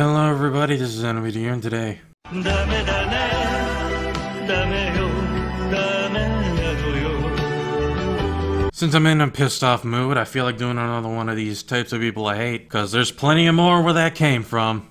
Hello everybody, this is N.M.P.D and today since I'm in a pissed off mood, I feel like doing another one of these types of people I hate, because there's plenty of more where that came from.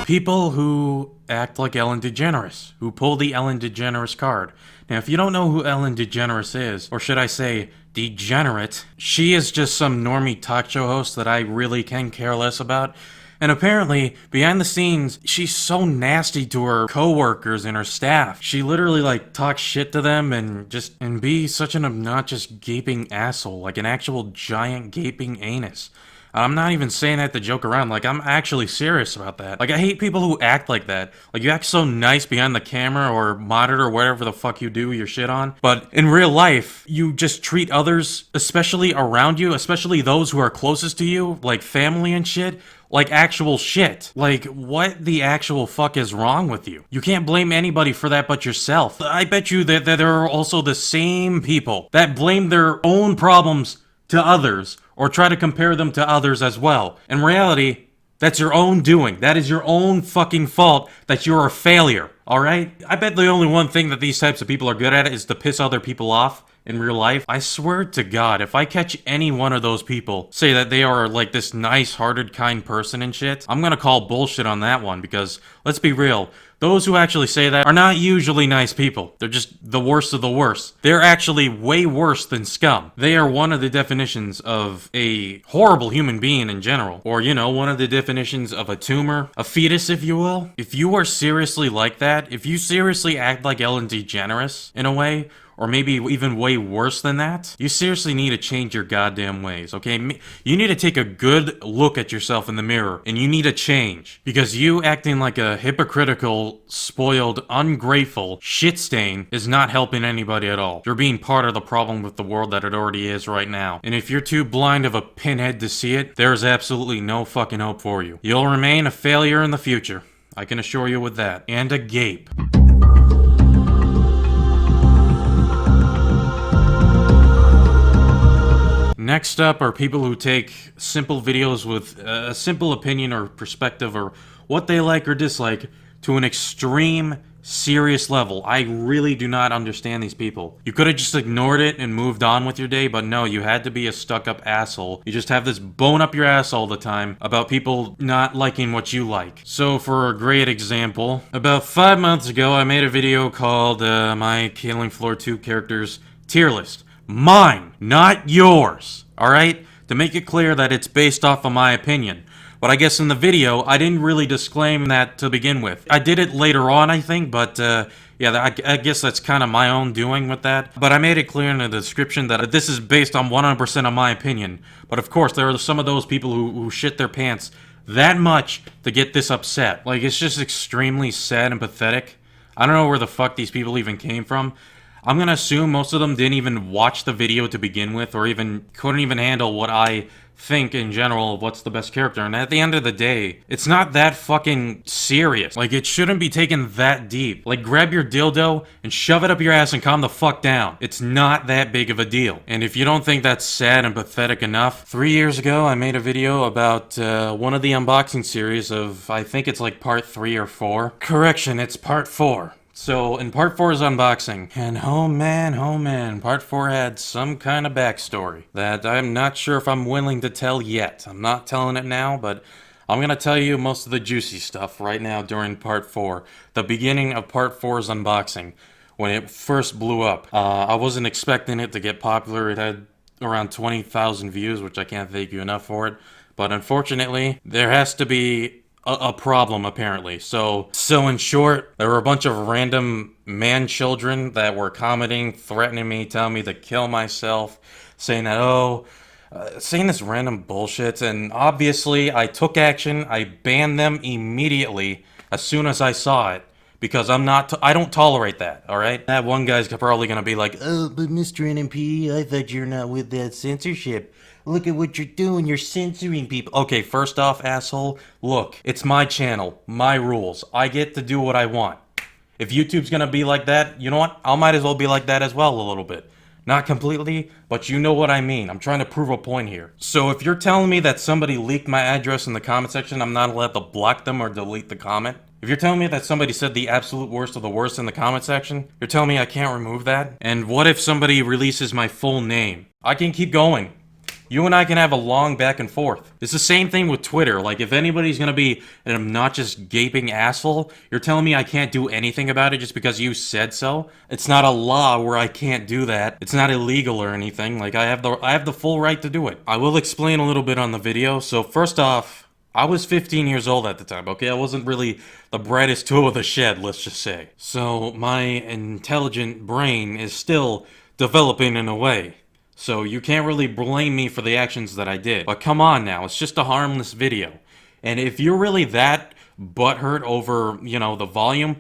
People who act like Ellen DeGeneres, who pull the Ellen DeGeneres card. Now, if you don't know who Ellen DeGeneres is, or should I say, degenerate, she is just some normie talk show host that I really can care less about. And apparently, behind the scenes, she's so nasty to her coworkers and her staff. She literally, talks shit to them and be such an obnoxious gaping asshole, like an actual giant gaping anus. I'm not even saying that to joke around, I'm actually serious about that. I hate people who act like that. You act so nice behind the camera or monitor or whatever the fuck you do your shit on. But in real life, you just treat others, especially around you, especially those who are closest to you, like family and shit, like actual shit. What the actual fuck is wrong with you? You can't blame anybody for that but yourself. I bet you that there are also the same people that blame their own problems to others, or try to compare them to others as well. In reality, that's your own doing. That is your own fucking fault that you're a failure, alright? I bet the only one thing that these types of people are good at is to piss other people off in real life. I swear to God, if I catch any one of those people say that they are this nice-hearted, kind person and shit, I'm gonna call bullshit on that one, because, let's be real, those who actually say that are not usually nice people. They're just the worst of the worst. They're actually way worse than scum. They are one of the definitions of a horrible human being in general. Or, one of the definitions of a tumor, a fetus, if you will. If you are seriously like that, if you seriously act like Ellen DeGeneres, in a way, or maybe even way worse than that, you seriously need to change your goddamn ways, okay? You need to take a good look at yourself in the mirror, and you need to change. Because you acting like a hypocritical, spoiled, ungrateful shit stain is not helping anybody at all. You're being part of the problem with the world that it already is right now. And if you're too blind of a pinhead to see it, there is absolutely no fucking hope for you. You'll remain a failure in the future. I can assure you with that. And a gape. Next up are people who take simple videos with a simple opinion or perspective or what they like or dislike to an extreme, serious level. I really do not understand these people. You could have just ignored it and moved on with your day, but no, you had to be a stuck-up asshole. You just have this bone up your ass all the time about people not liking what you like. So for a great example, about 5 months ago, I made a video called my Killing Floor 2 characters tier list. Mine, not yours, alright? To make it clear that it's based off of my opinion. But I guess in the video, I didn't really disclaim that to begin with. I did it later on, I think, but yeah, I guess that's kind of my own doing with that. But I made it clear in the description that this is based on 100% of my opinion. But of course, there are some of those people who shit their pants that much to get this upset. It's just extremely sad and pathetic. I don't know where the fuck these people even came from. I'm gonna assume most of them didn't even watch the video to begin with, or couldn't even handle what I think in general of what's the best character. And at the end of the day, it's not that fucking serious. It shouldn't be taken that deep. Grab your dildo and shove it up your ass and calm the fuck down. It's not that big of a deal. And if you don't think that's sad and pathetic enough, 3 years ago I made a video about one of the unboxing series of, I think it's part 3 or 4. Correction, it's part 4. So, in part 4's unboxing, and oh man, part 4 had some kind of backstory that I'm not sure if I'm willing to tell yet. I'm not telling it now, but I'm gonna tell you most of the juicy stuff right now during part 4. The beginning of part 4's unboxing, when it first blew up. I wasn't expecting it to get popular. It had around 20,000 views, which I can't thank you enough for it. But unfortunately, there has to be a problem, apparently. So in short, there were a bunch of random man-children that were commenting, threatening me, telling me to kill myself, saying that, saying this random bullshit, and obviously I took action. I banned them immediately as soon as I saw it, because I don't tolerate that, alright? That one guy's probably gonna be like, oh, but Mr. N.M.P., I thought you're not with that censorship. Look at what you're doing, you're censoring people. Okay, first off, asshole, look, it's my channel, my rules. I get to do what I want. If YouTube's gonna be like that, you know what? I might as well be like that as well a little bit. Not completely, but you know what I mean. I'm trying to prove a point here. So if you're telling me that somebody leaked my address in the comment section, I'm not allowed to block them or delete the comment? If you're telling me that somebody said the absolute worst of the worst in the comment section, you're telling me I can't remove that? And what if somebody releases my full name? I can keep going. You and I can have a long back and forth. It's the same thing with Twitter. Like, if anybody's gonna be an obnoxious, gaping asshole, you're telling me I can't do anything about it just because you said so? It's not a law where I can't do that. It's not illegal or anything. Like, I have the full right to do it. I will explain a little bit on the video. So first off, I was 15 years old at the time, okay? I wasn't really the brightest tool of the shed, let's just say. So my intelligent brain is still developing in a way. So you can't really blame me for the actions that I did. But come on now, it's just a harmless video. And if you're really that butthurt over, you know, the volume,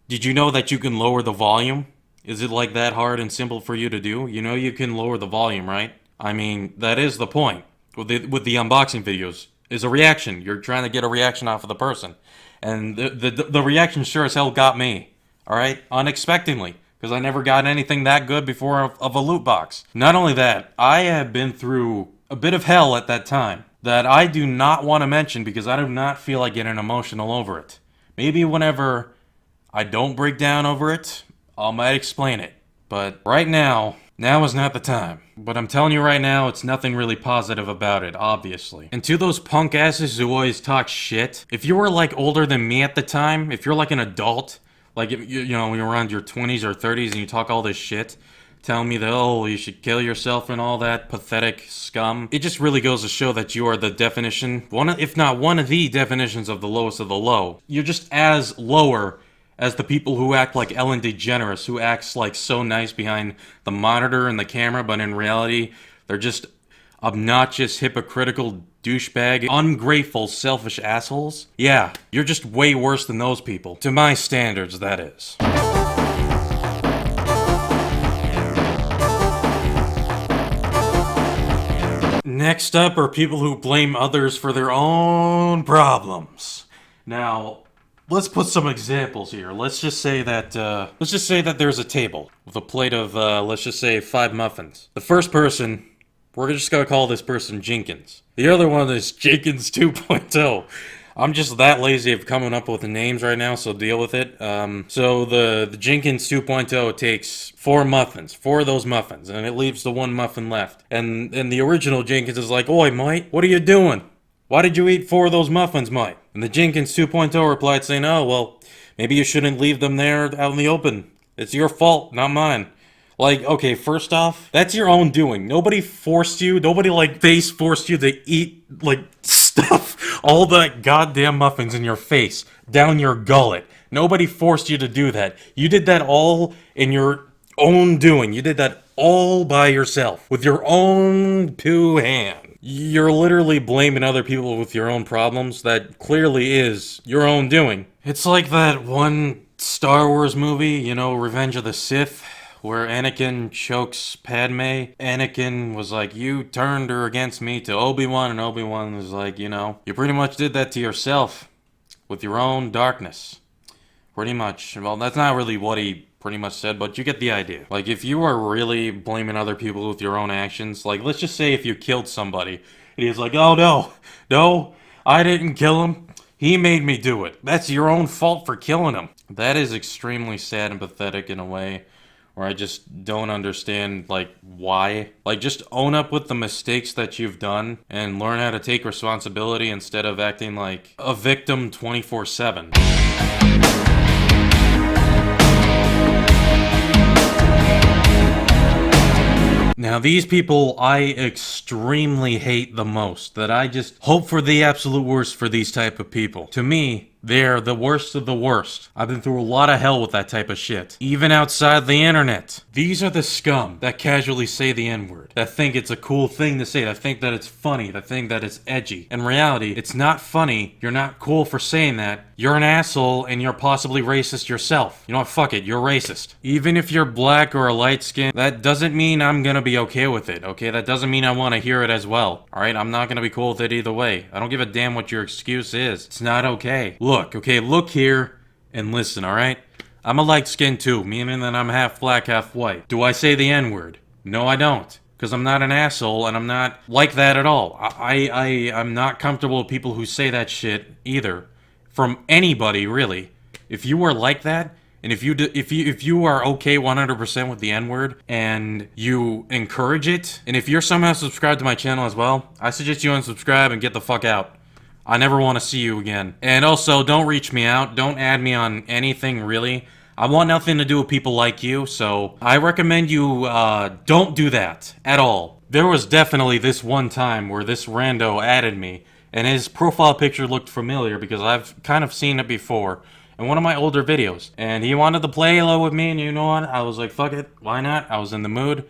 did you know that you can lower the volume? Is it like that hard and simple for you to do? You know you can lower the volume, right? I mean, that is the point with the unboxing videos, is a reaction. You're trying to get a reaction off of the person. And the reaction sure as hell got me, alright? Unexpectedly. Because I never got anything that good before of a loot box. Not only that, I have been through a bit of hell at that time that I do not want to mention because I do not feel like getting emotional over it. Maybe whenever I don't break down over it, I might explain it. But right now is not the time. But I'm telling you right now, it's nothing really positive about it, obviously. And to those punk asses who always talk shit, if you were like older than me at the time, if you're like an adult, like, you know, when you're around your 20s or 30s and you talk all this shit, telling me that, oh, you should kill yourself and all that pathetic scum. It just really goes to show that you are the definition, if not one of the definitions of the lowest of the low. You're just as lower as the people who act like Ellen DeGeneres, who acts like so nice behind the monitor and the camera, but in reality, they're just obnoxious, hypocritical, douchebag, ungrateful, selfish assholes. Yeah, you're just way worse than those people. To my standards, that is. Next up are people who blame others for their own problems. Now, let's put some examples here. Let's just say that there's a table with a plate of, let's just say 5 muffins. The first person, we're just gonna call this person Jenkins. The other one is Jenkins 2.0. I'm just that lazy of coming up with the names right now, so deal with it. So the Jenkins 2.0 takes 4 muffins, 4 of those muffins, and it leaves the 1 muffin left. And the original Jenkins is like, "Oi, mate, what are you doing? Why did you eat 4 of those muffins, mate?" And the Jenkins 2.0 replied saying, "Oh, well, maybe you shouldn't leave them there out in the open. It's your fault, not mine." Like, okay, first off, that's your own doing. Nobody forced you, nobody, like, face forced you to eat, like, stuff all the goddamn muffins in your face, down your gullet. Nobody forced you to do that. You did that all in your own doing. You did that all by yourself, with your own 2 hands. You're literally blaming other people with your own problems that clearly is your own doing. It's like that one Star Wars movie, you know, Revenge of the Sith, where Anakin chokes Padme. Anakin was like, "You turned her against me," to Obi-Wan, and Obi-Wan was like, you know, "You pretty much did that to yourself with your own darkness." Pretty much. Well, that's not really what he pretty much said, but you get the idea. Like, if you are really blaming other people with your own actions, like, let's just say if you killed somebody, and he's like, "Oh, no, I didn't kill him. He made me do it." That's your own fault for killing him. That is extremely sad and pathetic in a way. Where I just don't understand, like, why. Like, just own up with the mistakes that you've done and learn how to take responsibility instead of acting like a victim 24/7. Now, these people I extremely hate the most, that I just hope for the absolute worst for these type of people. To me, they're the worst of the worst. I've been through a lot of hell with that type of shit. Even outside the internet. These are the scum that casually say the N-word. That think it's a cool thing to say. That think that it's funny. That think that it's edgy. In reality, it's not funny. You're not cool for saying that. You're an asshole and you're possibly racist yourself. You know what? Fuck it. You're racist. Even if you're black or a light skin, that doesn't mean I'm gonna be okay with it, okay? That doesn't mean I want to hear it as well. Alright? I'm not gonna be cool with it either way. I don't give a damn what your excuse is. It's not okay. Look here and listen, alright? I'm a light skin too, meaning that I'm half black, half white. Do I say the N-word? No, I don't. Because I'm not an asshole, and I'm not like that at all. I'm not comfortable with people who say that shit either. From anybody, really. If you are like that, and if you are okay 100% with the N-word, and you encourage it, and if you're somehow subscribed to my channel as well, I suggest you unsubscribe and get the fuck out. I never want to see you again. And also, don't reach me out. Don't add me on anything, really. I want nothing to do with people like you, so I recommend you don't do that at all. There was definitely this one time where this rando added me, and his profile picture looked familiar because I've kind of seen it before in one of my older videos. And he wanted to play Halo with me, and you know what? I was like, fuck it, why not? I was in the mood.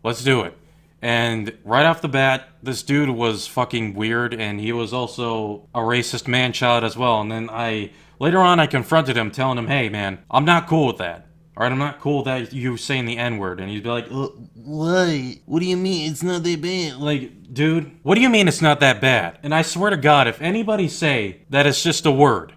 Let's do it. And right off the bat, this dude was fucking weird, and he was also a racist man-child as well. And then later on, I confronted him, telling him, hey, man, I'm not cool with that. Alright, I'm not cool with that you saying the N-word. And he'd be like, why? What do you mean? It's not that bad. Like, dude, what do you mean it's not that bad? And I swear to God, if anybody say that it's just a word,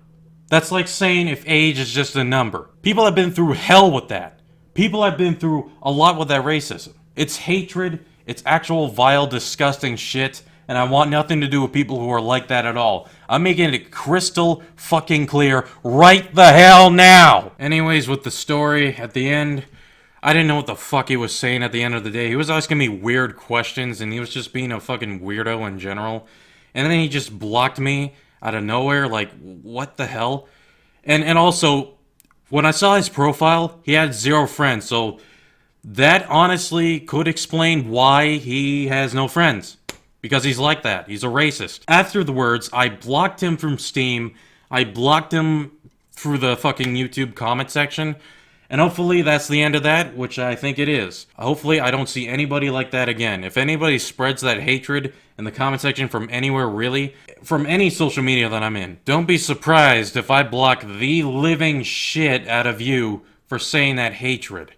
that's like saying if age is just a number. People have been through hell with that. People have been through a lot with that racism. It's hatred. It's actual vile, disgusting shit, and I want nothing to do with people who are like that at all. I'm making it crystal fucking clear right the hell now! Anyways, with the story, at the end, I didn't know what the fuck he was saying at the end of the day. He was asking me weird questions, and he was just being a fucking weirdo in general. And then he just blocked me out of nowhere, like, what the hell? And also, when I saw his profile, he had 0 friends, so that honestly could explain why he has no friends. Because he's like that. He's a racist. After the words, I blocked him from Steam. I blocked him through the fucking YouTube comment section. And hopefully that's the end of that, which I think it is. Hopefully I don't see anybody like that again. If anybody spreads that hatred in the comment section from anywhere, really, from any social media that I'm in, don't be surprised if I block the living shit out of you for saying that hatred.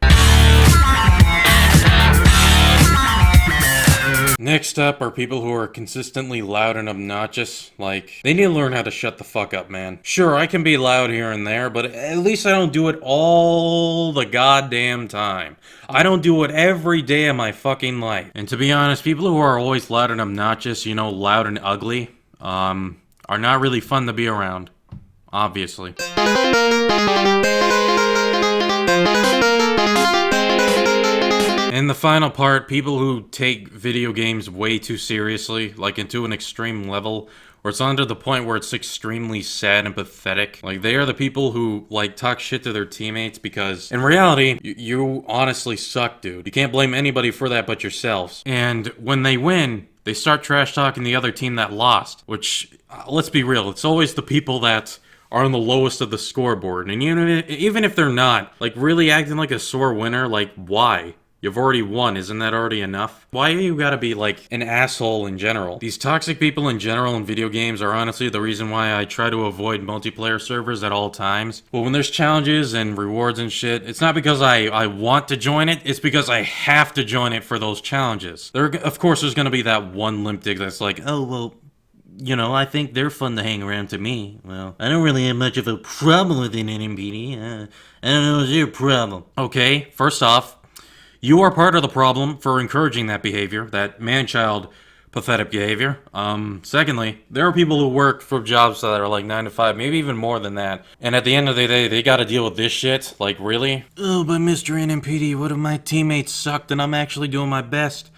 Next up are people who are consistently loud and obnoxious. Like, they need to learn how to shut the fuck up, man. Sure, I can be loud here and there, but at least I don't do it all the goddamn time. I don't do it every day of my fucking life. And to be honest, people who are always loud and obnoxious, you know, loud and ugly, are not really fun to be around. Obviously. In the final part, people who take video games way too seriously, like into an extreme level, or it's on to the point where it's extremely sad and pathetic. Like, they are the people who, like, talk shit to their teammates because, in reality, you honestly suck, dude. You can't blame anybody for that but yourselves. And when they win, they start trash-talking the other team that lost, which, let's be real, it's always the people that are on the lowest of the scoreboard. And even if they're not, like, really acting like a sore winner, like, why? You've already won, isn't that already enough? Why do you gotta be, like, an asshole in general? These toxic people in general in video games are honestly the reason why I try to avoid multiplayer servers at all times. But when there's challenges and rewards and shit, it's not because I want to join it, it's because I have to join it for those challenges. Of course, there's gonna be that one limp dick that's like, oh, well, you know, I think they're fun to hang around to me. Well, I don't really have much of a problem with an N.M.P.D. I don't know what's your problem. Okay, first off, you are part of the problem for encouraging that behavior, that man-child pathetic behavior. Secondly, there are people who work for jobs that are like 9 to 5, maybe even more than that. And at the end of the day, they gotta deal with this shit. Like, really? Oh, but Mr. N.M.P.D., what if my teammates sucked and I'm actually doing my best?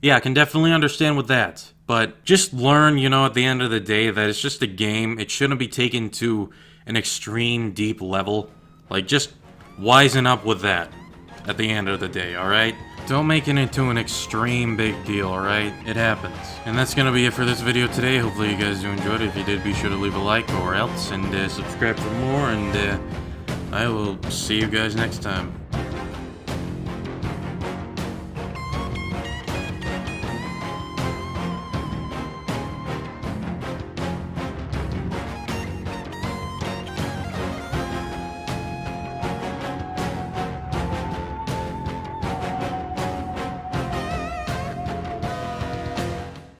Yeah, I can definitely understand with that. But just learn, you know, at the end of the day that it's just a game. It shouldn't be taken to an extreme, deep level. Like, just wisen up with that. At the end of the day, alright? Don't make it into an extreme big deal, alright? It happens. And that's gonna be it for this video today. Hopefully you guys do enjoyed it. If you did, be sure to leave a like or else, and subscribe for more, and I will see you guys next time.